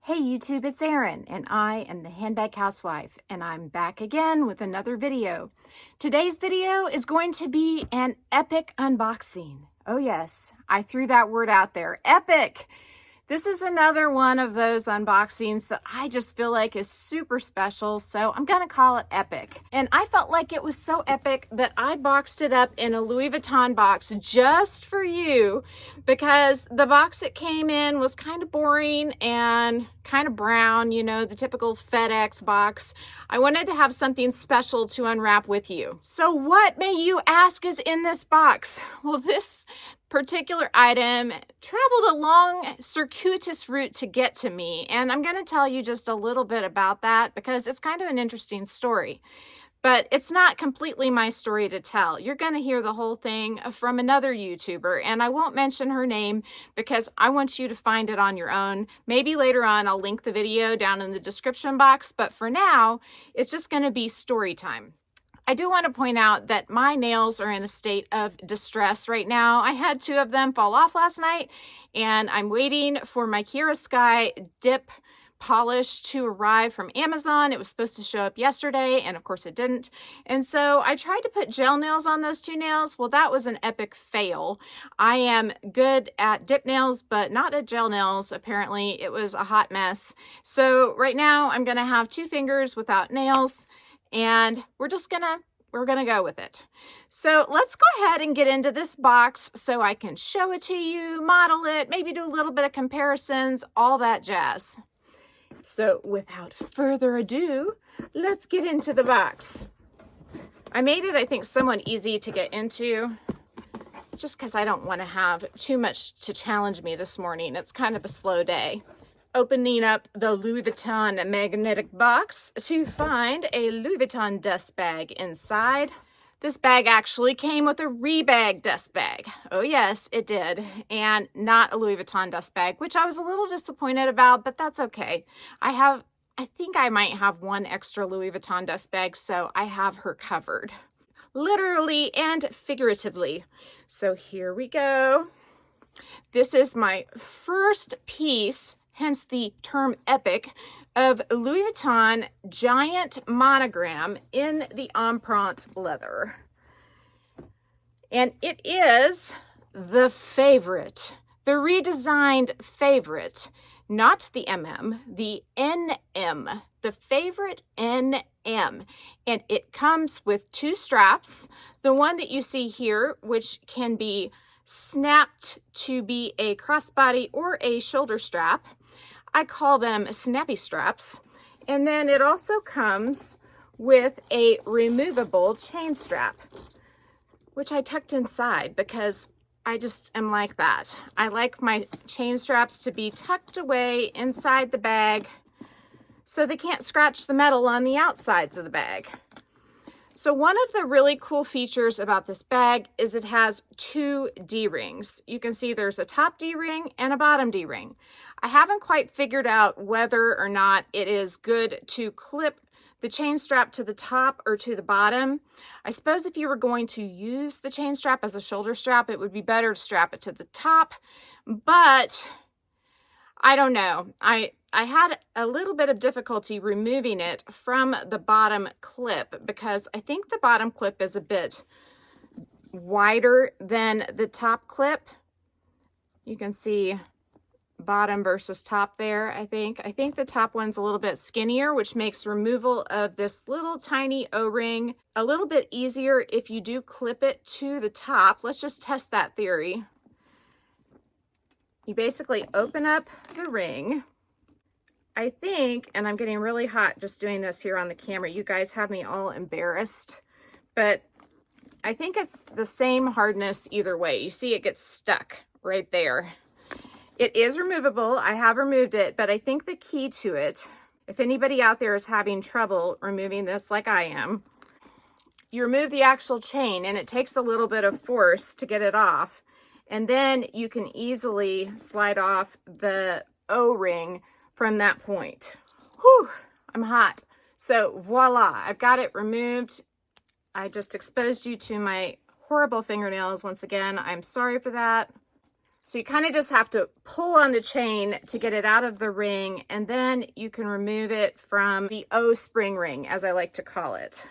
Hey YouTube, it's Erin, and I am the Handbag Housewife, and I'm back again with another video. Today's video is going to be an epic unboxing. Oh yes, I threw that word out there, epic! This is another one of those unboxings that I just feel like is super special, so I'm gonna call it epic. And I felt like it was so epic that I boxed it up in a Louis Vuitton box just for you, because the box it came in was kind of boring and kind of brown, you know, the typical FedEx box. I wanted to have something special to unwrap with you. So what, may you ask, is in this box? Well, this particular item traveled a long circuitous route to get to me, and I'm going to tell you just a little bit about that because it's kind of an interesting story. But it's not completely my story to tell. You're going to hear the whole thing from another YouTuber, and I won't mention her name because I want you to find it on your own. Maybe later on I'll link the video down in the description box, but for now, it's just going to be story time. I do want to point out that my nails are in a state of distress right now. I had 2 of them fall off last night, and I'm waiting for my Kiara Sky dip polish to arrive from Amazon. It was supposed to show up yesterday, and of course it didn't. And so I tried to put gel nails on those 2 nails. Well, that was an epic fail. I am good at dip nails, but not at gel nails. Apparently it was a hot mess. So right now I'm going to have 2 fingers without nails, and we're gonna go with it. So let's go ahead and get into this box so I can show it to you, model it, maybe do a little bit of comparisons, all that jazz. So without further ado, let's get into the box. I made it, I think, somewhat easy to get into, just because I don't want to have too much to challenge me this morning. It's kind of a slow day. Opening up the Louis Vuitton magnetic box to find a Louis Vuitton dust bag inside. This bag actually came with a Rebag dust bag. Oh yes, it did. And not a Louis Vuitton dust bag, which I was a little disappointed about, but that's okay. I think I might have 1 extra Louis Vuitton dust bag, so I have her covered. Literally and figuratively. So here we go. This is my first piece, hence the term epic, of Louis Vuitton giant monogram in the empreinte leather. And it is the favorite, the redesigned favorite, not the MM, the NM, the favorite NM. And it comes with 2 straps. The one that you see here, which can be snapped to be a crossbody or a shoulder strap. I call them snappy straps. And then it also comes with a removable chain strap, which I tucked inside because I just am like that. I like my chain straps to be tucked away inside the bag so they can't scratch the metal on the outsides of the bag. So one of the really cool features about this bag is it has 2 D-rings. You can see there's a top D-ring and a bottom D-ring. I haven't quite figured out whether or not it is good to clip the chain strap to the top or to the bottom. I suppose if you were going to use the chain strap as a shoulder strap, it would be better to strap it to the top, but I don't know. I had a little bit of difficulty removing it from the bottom clip because I think the bottom clip is a bit wider than the top clip. You can see bottom versus top there, I think. I think the top one's a little bit skinnier, which makes removal of this little tiny O-ring a little bit easier if you do clip it to the top. Let's just test that theory. You basically open up the ring. I think, and I'm getting really hot just doing this here on the camera, you guys have me all embarrassed, but I think it's the same hardness either way. You see it gets stuck right there. It is removable. I have removed it, but I think the key to it, if anybody out there is having trouble removing this like I am, you remove the actual chain and it takes a little bit of force to get it off. And then you can easily slide off the O-ring from that point. Whew, I'm hot. So voila, I've got it removed. I just exposed you to my horrible fingernails once again. I'm sorry for that. So you kind of just have to pull on the chain to get it out of the ring, and then you can remove it from the O spring ring, as I like to call it.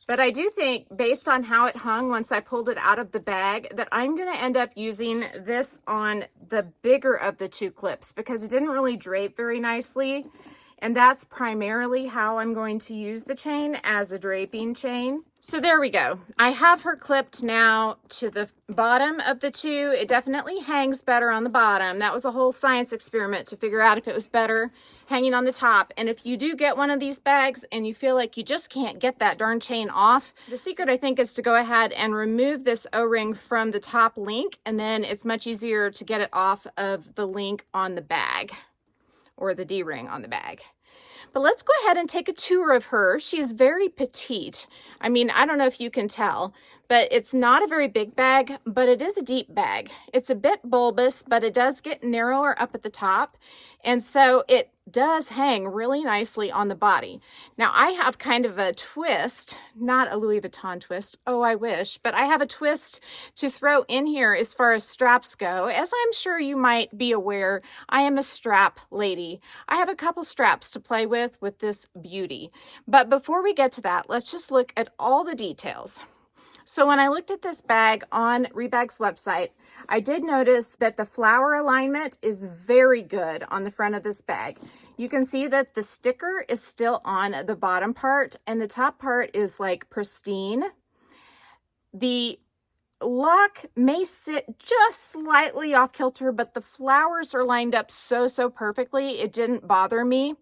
But I do think, based on how it hung once I pulled it out of the bag, that I'm going to end up using this on the bigger of the two clips because it didn't really drape very nicely. And that's primarily how I'm going to use the chain, as a draping chain. So there we go. I have her clipped now to the bottom of the two. It definitely hangs better on the bottom. That was a whole science experiment to figure out if it was better hanging on the top. And if you do get one of these bags and you feel like you just can't get that darn chain off, the secret, I think, is to go ahead and remove this O-ring from the top link, and then it's much easier to get it off of the link on the bag, or the D-ring on the bag. But let's go ahead and take a tour of her. She is very petite. I mean, I don't know if you can tell, but it's not a very big bag, but it is a deep bag. It's a bit bulbous, but it does get narrower up at the top. And so it does hang really nicely on the body. Now I have kind of a twist, not a Louis Vuitton twist. Oh, I wish, but I have a twist to throw in here as far as straps go. As I'm sure you might be aware, I am a strap lady. I have a couple straps to play with this beauty. But before we get to that, let's just look at all the details. So when I looked at this bag on Rebag's website, I did notice that the flower alignment is very good on the front of this bag. You can see that the sticker is still on the bottom part, and the top part is like pristine. The lock may sit just slightly off kilter, but the flowers are lined up so perfectly, it didn't bother me.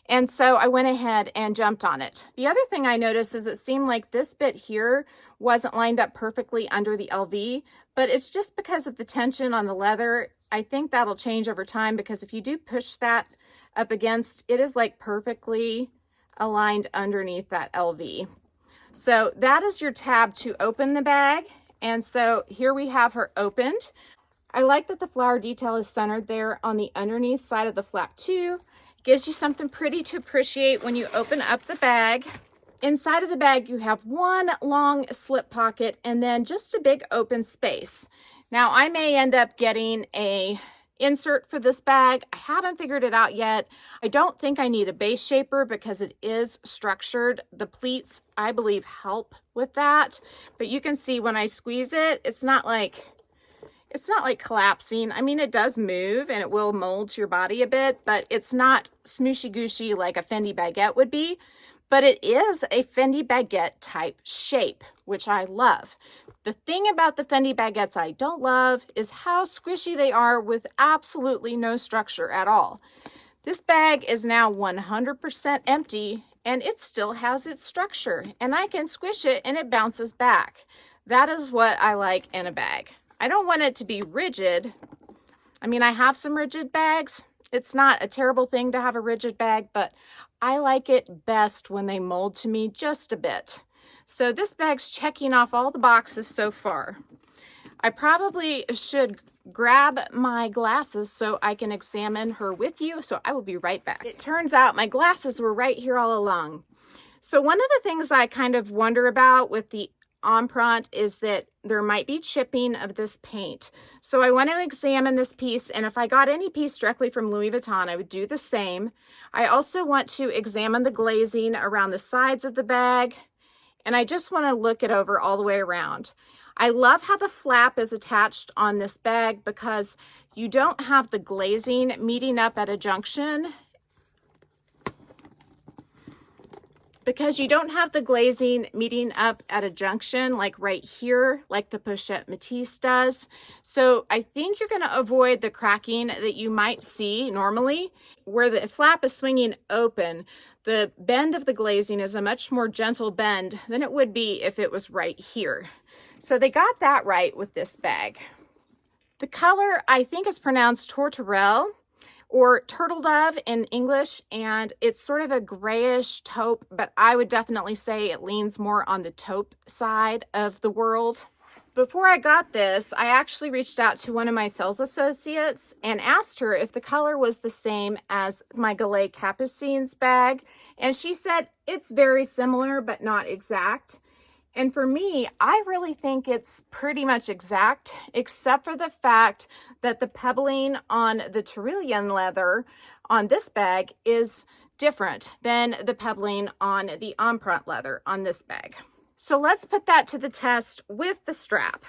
And so I went ahead and jumped on it. The other thing I noticed is it seemed like this bit here wasn't lined up perfectly under the LV, but it's just because of the tension on the leather. I think that'll change over time, because if you do push that up against, it is like perfectly aligned underneath that LV. So that is your tab to open the bag. And so here we have her opened. I like that the flower detail is centered there on the underneath side of the flap too. Gives you something pretty to appreciate when you open up the bag. Inside of the bag, you have one long slip pocket and then just a big open space. Now, I may end up getting a insert for this bag. I haven't figured it out yet. I don't think I need a base shaper because it is structured. The pleats, I believe, help with that. But you can see when I squeeze it, it's not like collapsing. I mean, it does move and it will mold to your body a bit, but it's not smooshy gooshy like a Fendi baguette would be. But it is a Fendi baguette type shape, which I love. The thing about the Fendi baguettes I don't love is how squishy they are with absolutely no structure at all. This bag is now 100% empty and it still has its structure, and I can squish it and it bounces back. That is what I like in a bag. I don't want it to be rigid. I mean, I have some rigid bags. It's not a terrible thing to have a rigid bag, but I like it best when they mold to me just a bit. So this bag's checking off all the boxes so far. I probably should grab my glasses so I can examine her with you, so I will be right back. It turns out my glasses were right here all along. So one of the things I kind of wonder about with the Empreinte is that there might be chipping of this paint. So I want to examine this piece, and if I got any piece directly from Louis Vuitton, I would do the same. I also want to examine the glazing around the sides of the bag, and I just want to look it over all the way around. I love how the flap is attached on this bag because you don't have the glazing meeting up at a junction. Because you don't have the glazing meeting up at a junction like right here, like the Pochette Matisse does. So I think you're going to avoid the cracking that you might see normally. Where the flap is swinging open, the bend of the glazing is a much more gentle bend than it would be if it was right here. So they got that right with this bag. The color, I think, is pronounced tourterelle, or turtle dove in English, and it's sort of a grayish taupe, but I would definitely say it leans more on the taupe side of the world. Before I got this, I actually reached out to one of my sales associates and asked her if the color was the same as my Gallet Capucines bag, and she said it's very similar but not exact. And for me, I really think it's pretty much exact, except for the fact that the pebbling on the Tyrolean leather on this bag is different than the pebbling on the empreinte leather on this bag. So let's put that to the test with the strap.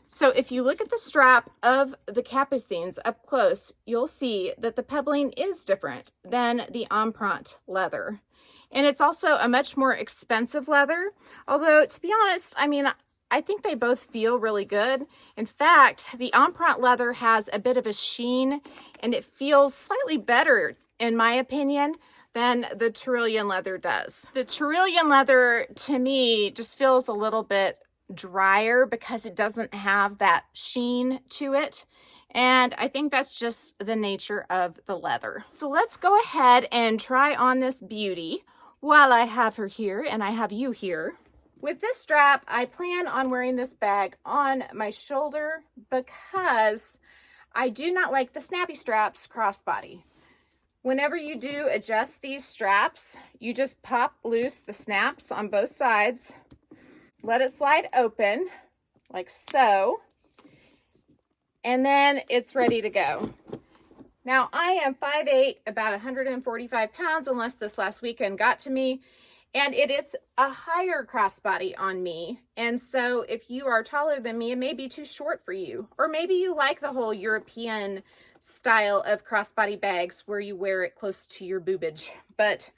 So if you look at the strap of the Capucines up close, you'll see that the pebbling is different than the empreinte leather. And it's also a much more expensive leather. Although, to be honest, I mean, I think they both feel really good. In fact, the empreinte leather has a bit of a sheen, and it feels slightly better, in my opinion, than the Tyrolean leather does. The Tyrolean leather, to me, just feels a little bit drier because it doesn't have that sheen to it. And I think that's just the nature of the leather. So let's go ahead and try on this beauty while I have her here and I have you here. With this strap, I plan on wearing this bag on my shoulder because I do not like the snappy straps crossbody. Whenever you do adjust these straps, you just pop loose the snaps on both sides, let it slide open like so, and then it's ready to go. Now, I am 5'8", about 145 pounds, unless this last weekend got to me, and it is a higher crossbody on me. And so if you are taller than me, it may be too short for you. Or maybe you like the whole European style of crossbody bags where you wear it close to your boobage. But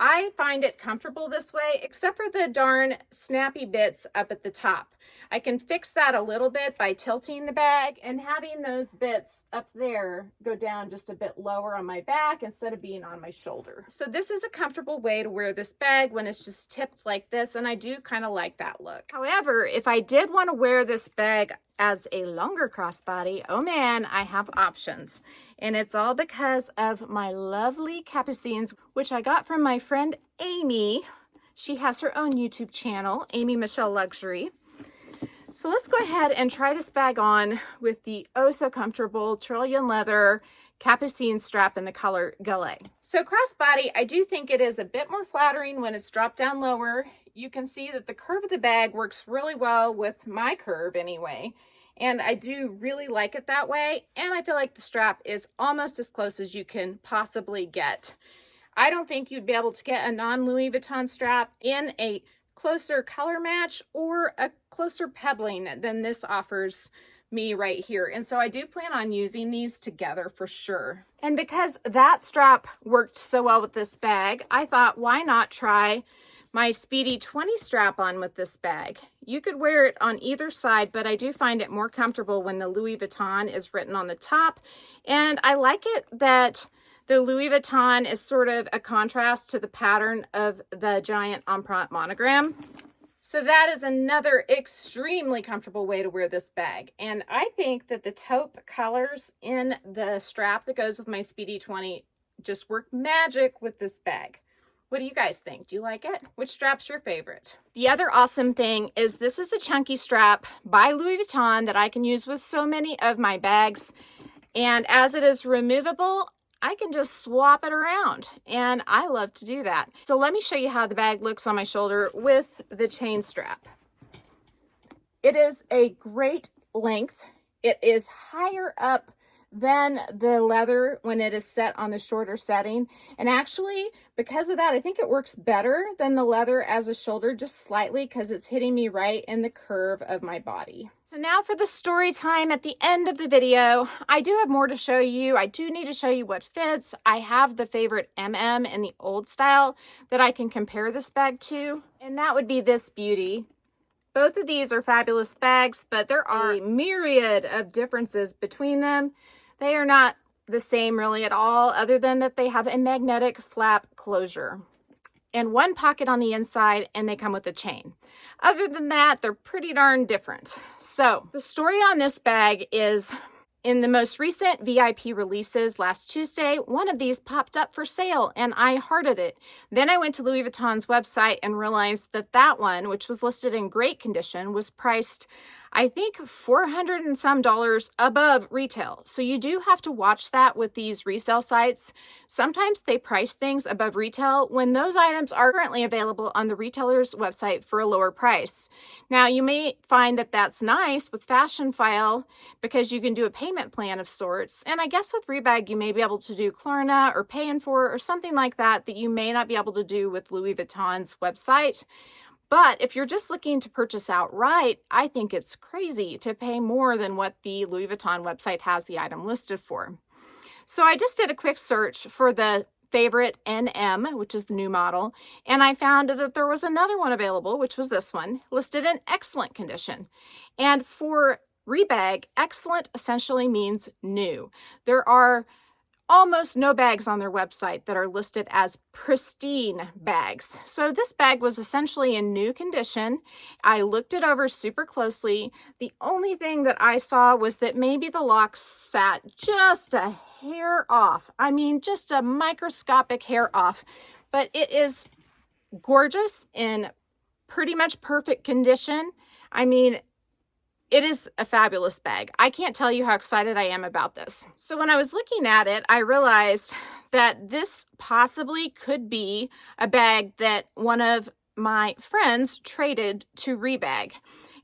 I find it comfortable this way, except for the darn snappy bits up at the top. I can fix that a little bit by tilting the bag and having those bits up there go down just a bit lower on my back instead of being on my shoulder. So this is a comfortable way to wear this bag when it's just tipped like this, and I do kind of like that look. However, if I did want to wear this bag as a longer crossbody, oh man, I have options. And it's all because of my lovely Capucines, which I got from my friend Amy. She has her own YouTube channel, Amy Michelle Luxury. So let's go ahead and try this bag on with the oh so comfortable Tyrolean leather Capucine strap in the color Gallet. So crossbody, I do think it is a bit more flattering when it's dropped down lower. You can see that the curve of the bag works really well with my curve anyway. And I do really like it that way. And I feel like the strap is almost as close as you can possibly get. I don't think you'd be able to get a non-Louis Vuitton strap in a closer color match or a closer pebbling than this offers me right here. And so I do plan on using these together for sure. And because that strap worked so well with this bag, I thought, why not try my Speedy 20 strap on with this bag? You could wear it on either side, but I do find it more comfortable when the Louis Vuitton is written on the top. And I like it that the Louis Vuitton is sort of a contrast to the pattern of the giant empreinte monogram. So that is another extremely comfortable way to wear this bag. And I think that the taupe colors in the strap that goes with my Speedy 20 just work magic with this bag. What do you guys think? Do you like it? Which strap's your favorite? The other awesome thing is this is the chunky strap by Louis Vuitton that I can use with so many of my bags. And as it is removable, I can just swap it around, and I love to do that. So let me show you how the bag looks on my shoulder with the chain strap. It is a great length. It is higher up than the leather when it is set on the shorter setting. And actually, because of that, I think it works better than the leather as a shoulder, just slightly, because it's hitting me right in the curve of my body. So now for the story time at the end of the video. I do have more to show you. I do need to show you what fits. I have the favorite MM in the old style that I can compare this bag to, and that would be this beauty. Both of these are fabulous bags, but there are a myriad of differences between them. They are not the same really at all, other than that they have a magnetic flap closure and one pocket on the inside, and they come with a chain. Other than that, they're pretty darn different. So the story on this bag is, in the most recent VIP releases last Tuesday, one of these popped up for sale and I hearted it. Then I went to Louis Vuitton's website and realized that that one, which was listed in great condition, was priced I think $400 and some above retail. So you do have to watch that with these resale sites. Sometimes they price things above retail when those items are currently available on the retailer's website for a lower price. Now, you may find that that's nice with Fashion File because you can do a payment plan of sorts. And I guess with Rebag, you may be able to do Klarna or Pay in 4 or something like that that you may not be able to do with Louis Vuitton's website. But if you're just looking to purchase outright, I think it's crazy to pay more than what the Louis Vuitton website has the item listed for. So I just did a quick search for the favorite NM, which is the new model, and I found that there was another one available, which was this one, listed in excellent condition. And for Rebag, excellent essentially means new. There are almost no bags on their website that are listed as pristine bags. So this bag was essentially in new condition. I looked it over super closely. The only thing that I saw was that maybe the lock sat just a hair off. I mean, just a microscopic hair off. But it is gorgeous in pretty much perfect condition. I mean, it is a fabulous bag. I can't tell you how excited I am about this. So when I was looking at it, I realized that this possibly could be a bag that one of my friends traded to Rebag.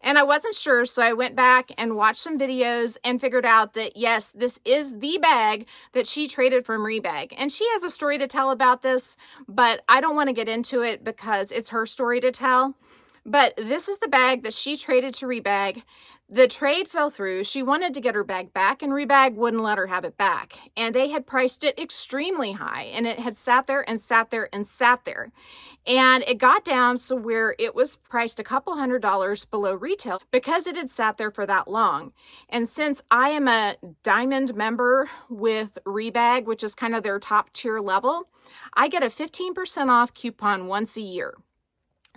And I wasn't sure, so I went back and watched some videos and figured out that yes, this is the bag that she traded from Rebag. And she has a story to tell about this, but I don't want to get into it because it's her story to tell. But this is the bag that she traded to Rebag. The trade fell through. She wanted to get her bag back and Rebag wouldn't let her have it back. And they had priced it extremely high and it had sat there and sat there and sat there. And it got down so where it was priced a couple $100 below retail because it had sat there for that long. And since I am a diamond member with Rebag, which is kind of their top tier level, I get a 15% off coupon once a year.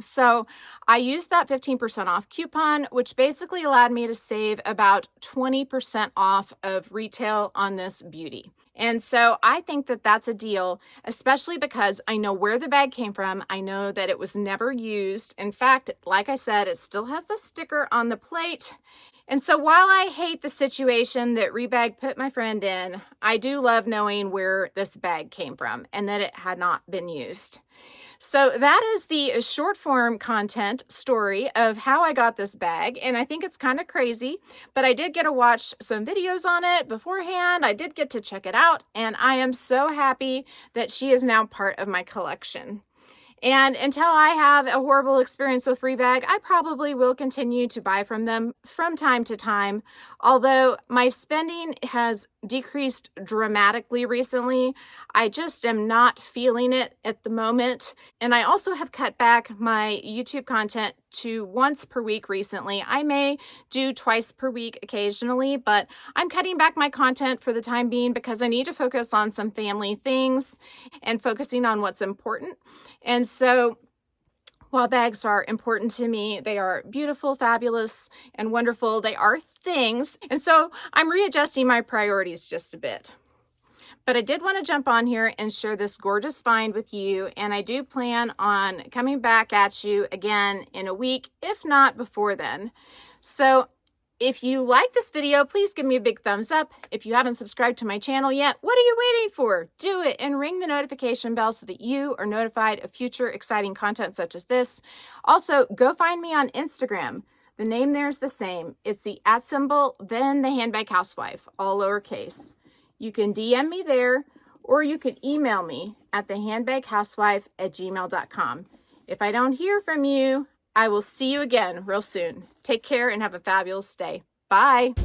So I used that 15% off coupon, which basically allowed me to save about 20% off of retail on this beauty. And so I think that that's a deal, especially because I know where the bag came from. I know that it was never used. In fact, like I said, it still has the sticker on the plate. And so while I hate the situation that Rebag put my friend in, I do love knowing where this bag came from and that it had not been used. So that is the short form content story of how I got this bag. And I think it's kind of crazy, but I did get to watch some videos on it beforehand. I did get to check it out and I am so happy that she is now part of my collection. And until I have a horrible experience with Rebag, I probably will continue to buy from them from time to time. Although my spending has decreased dramatically recently, I just am not feeling it at the moment. And I also have cut back my YouTube content to once per week recently. I may do twice per week occasionally, but I'm cutting back my content for the time being because I need to focus on some family things and focusing on what's important. And so while bags are important to me, they are beautiful, fabulous, and wonderful. They are things. And so I'm readjusting my priorities just a bit. But I did want to jump on here and share this gorgeous find with you. And I do plan on coming back at you again in a week, if not before then. So if you like this video, please give me a big thumbs up. If you haven't subscribed to my channel yet, what are you waiting for? Do it and ring the notification bell so that you are notified of future exciting content such as this. Also, go find me on Instagram. The name there is the same. It's the @ then the Handbag Housewife, all lowercase. You can DM me there or you can email me at thehandbaghousewife@gmail.com. If I don't hear from you, I will see you again real soon. Take care and have a fabulous day. Bye.